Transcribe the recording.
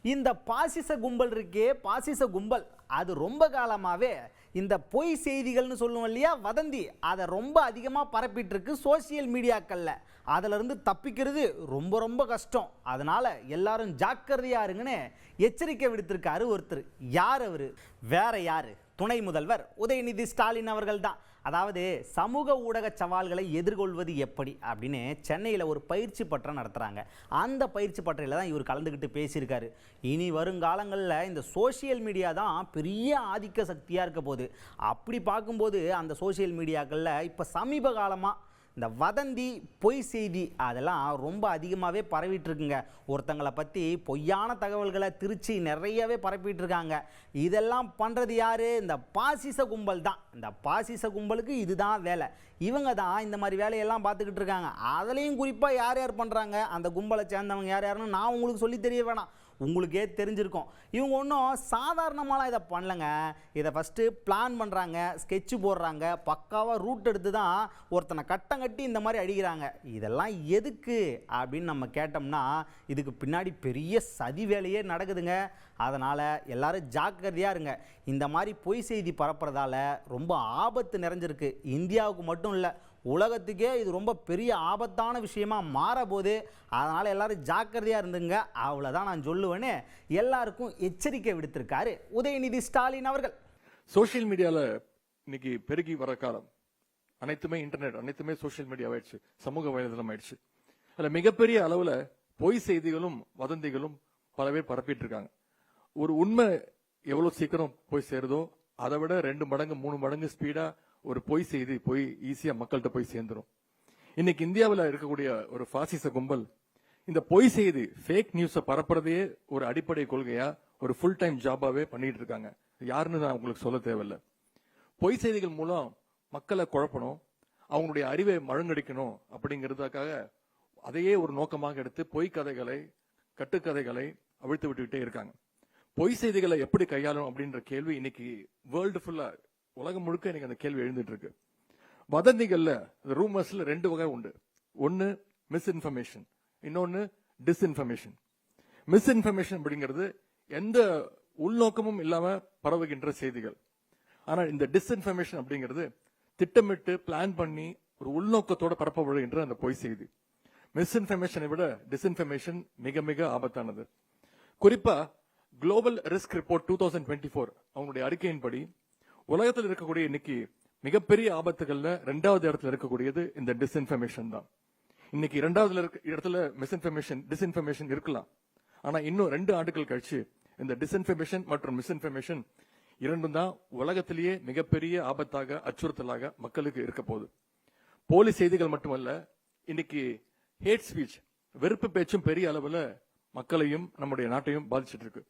இந்த பாசிச கும்பல் இருக்கே, பாசிச கும்பல் அது ரொம்ப காலமாகவே இந்த பொய் செய்திகள்னு சொல்லுவோம் இல்லையா, வதந்தி, அதை ரொம்ப அதிகமாக பரப்பிட்டு இருக்கு சோசியல் மீடியாக்களில். அதிலிருந்து தப்பிக்கிறது ரொம்ப ரொம்ப கஷ்டம். அதனால எல்லாரும் ஜாக்கிரதையா இருங்கன்னு எச்சரிக்கை விடுத்திருக்காரு ஒருத்தர். யார் அவரு? வேற யாரு? துணை முதல்வர் உதயநிதி ஸ்டாலின் அவர்கள் தான். அதாவது சமூக ஊடக சவால்களை எதிர்கொள்வது எப்படி அப்படின்னு சென்னையில் ஒரு பயிற்சி பட்டறை நடத்துகிறாங்க. அந்த பயிற்சி பட்டறையில் தான் இவர் கலந்துக்கிட்டு பேசியிருக்காரு. இனி வருங்காலங்களில் இந்த சோசியல் மீடியா தான் பெரிய ஆதிக்க சக்தியாக இருக்க போகுது. அப்படி பார்க்கும்போது அந்த சோசியல் மீடியாக்களில் இப்போ சமீப காலமாக இந்த வதந்தி, பொய் செய்தி அதெல்லாம் ரொம்ப அதிகமாகவே பரவிட்டு இருக்குங்க. ஒருத்தங்களை பற்றி பொய்யான தகவல்களை திருச்சி நிறையவே பரப்பிட்டு இருக்காங்க. இதெல்லாம் பண்ணுறது யார்? இந்த பாசிச கும்பல் தான். இந்த பாசிச கும்பலுக்கு இதுதான் வேலை. இவங்க தான் இந்த மாதிரி வேலையெல்லாம் பார்த்துக்கிட்டு இருக்காங்க. அதுலேயும் குறிப்பாக யார் யார் பண்ணுறாங்க, அந்த கும்பலை சேர்ந்தவங்க யார் யாருன்னு நான் உங்களுக்கு சொல்லி தெரிய வேணாம், உங்களுக்கே தெரிஞ்சிருக்கும். இவங்க ஒன்றும் சாதாரணமாலாம் இதை பண்ணலைங்க. இதை ஃபஸ்ட்டு பிளான் பண்ணுறாங்க, ஸ்கெட்சு போடுறாங்க, பக்காவாக ரூட் எடுத்து தான் ஒருத்தனை கட்டம் கட்டி இந்த மாதிரி அடிக்கிறாங்க. இதெல்லாம் எதுக்கு அப்படின்னு நம்ம கேட்டோம்னா, இதுக்கு பின்னாடி பெரிய சதி வேலையே நடக்குதுங்க. அதனால் எல்லாரும் ஜாக்கிரதையாக இருங்க. இந்த மாதிரி பொய் செய்தி பரப்புறதால ரொம்ப ஆபத்து நிறைஞ்சிருக்கு. இந்தியாவுக்கு மட்டும் இல்லை, உலகத்துக்கே இது ரொம்ப பெரிய ஆபத்தான விஷயமா மாறபோது. அதனால் எல்லாரும் ஜாக்கிரதையாக இருந்துங்க, அவ்வளோதான் நான் சொல்லுவேன்னு எல்லாருக்கும் எச்சரிக்கை விடுத்திருக்காரு உதயநிதி ஸ்டாலின் அவர்கள். சோசியல் மீடியாவில் இன்னைக்கு பெருகி வர காலம் அனைத்துமே இன்டர்நெட், அனைத்துமே சோசியல் மீடியா ஆயிடுச்சு, சமூக வலைதளம் ஆயிடுச்சு. அதில் மிகப்பெரிய அளவில் பொய் செய்திகளும் வதந்திகளும் பல பேர் பரப்பிட்டு இருக்காங்க. ஒரு உண்மை எவ்வளவு சீக்கிரம் போய் சேருதோ அதை விட 2 மடங்கு 3 மடங்கு ஸ்பீடா ஒரு பொய் செய்தி போய் ஈஸியா மக்கள்கிட்ட போய் சேர்ந்துரும். இன்னைக்கு இந்தியாவில் இருக்கக்கூடிய ஒரு பாசிச கும்பல் இந்த பொய் செய்தி, ஃபேக் நியூஸை பரப்புறதையே ஒரு அடிப்படை கொள்கையா, ஒரு ஃபுல் டைம் ஜாபாவே பண்ணிட்டு இருக்காங்க. யாருன்னு நான் உங்களுக்கு சொல்ல தேவையில்லை. பொய் செய்திகள் மூலம் மக்களை குழப்பணும், அவங்களுடைய அறிவை மழுங்கடிக்கணும் அப்படிங்கிறதுக்காக அதையே ஒரு நோக்கமாக எடுத்து பொய் கதைகளை, கட்டுக்கதைகளை அவிழ்த்து விட்டுக்கிட்டே இருக்காங்க. பொய் செய்திகளை எப்படி கையாளும் அப்படின்ற கேள்வி இன்னைக்கு வேர்ல்டு ஃபுல்லா, உலகம் முழுக்க இன்னைக்கு அந்த கேள்வி எழுந்துட்டு இருக்கு. வதந்திகள்ல, ரூமர்ஸ்ல 2 வகை உண்டு. ஒன்னு மிஸ்இன்ஃபர்மேஷன், இன்னொன்னு டிஸ்இன்ஃபர்மேஷன். மிஸ்இன்ஃபர்மேஷன் அப்படிங்கிறது எந்த உள்நோக்கமும் இல்லாம பரவுகின்ற செய்திகள். ஆனா இந்த டிஸ்இன்ஃபர்மேஷன் அப்படிங்கிறது திட்டமிட்டு பிளான் பண்ணி ஒரு உள்நோக்கத்தோட பரப்பப்படுகின்ற அந்த பொய் செய்தி. மிஸ்இன்ஃபர்மேஷனை விட டிஸ்இன்ஃபர்மேஷன் மிக மிக ஆபத்தானது. குறிப்பா குளோபல் ரிஸ்க் ரிப்போர்ட் 2024 அவங்களுடைய அறிக்கையின்படி உலகத்தில் இருக்கக்கூடிய இன்னைக்கு மிகப்பெரிய ஆபத்துகள்ல 2வது இடத்துல இருக்கக்கூடியது இந்த டிஸ்இன்ஃபர்மேஷன் தான். இன்னைக்கு 2வது இடத்துல மிஸ்இன்ஃபர்மேஷன், டிஸ்இன்ஃபர்மேஷன் இருக்கலாம். ஆனா இன்னும் 2 ஆண்டுகள் கழிச்சு இந்த டிஸ்இன்ஃபர்மேஷன் மற்றும் மிஸ்இன்ஃபர்மேஷன் இரண்டும் தான் உலகத்திலேயே மிகப்பெரிய ஆபத்தாக, அச்சுறுத்தலாக மக்களுக்கு இருக்க போகுது. போலி செய்திகள் மட்டுமல்ல, இன்னைக்கு ஹேட் ஸ்பீச், வெறுப்பு பேச்சும் பெரிய அளவுல மக்களையும் நம்முடைய நாட்டையும் பாதிச்சிட்டு இருக்கு.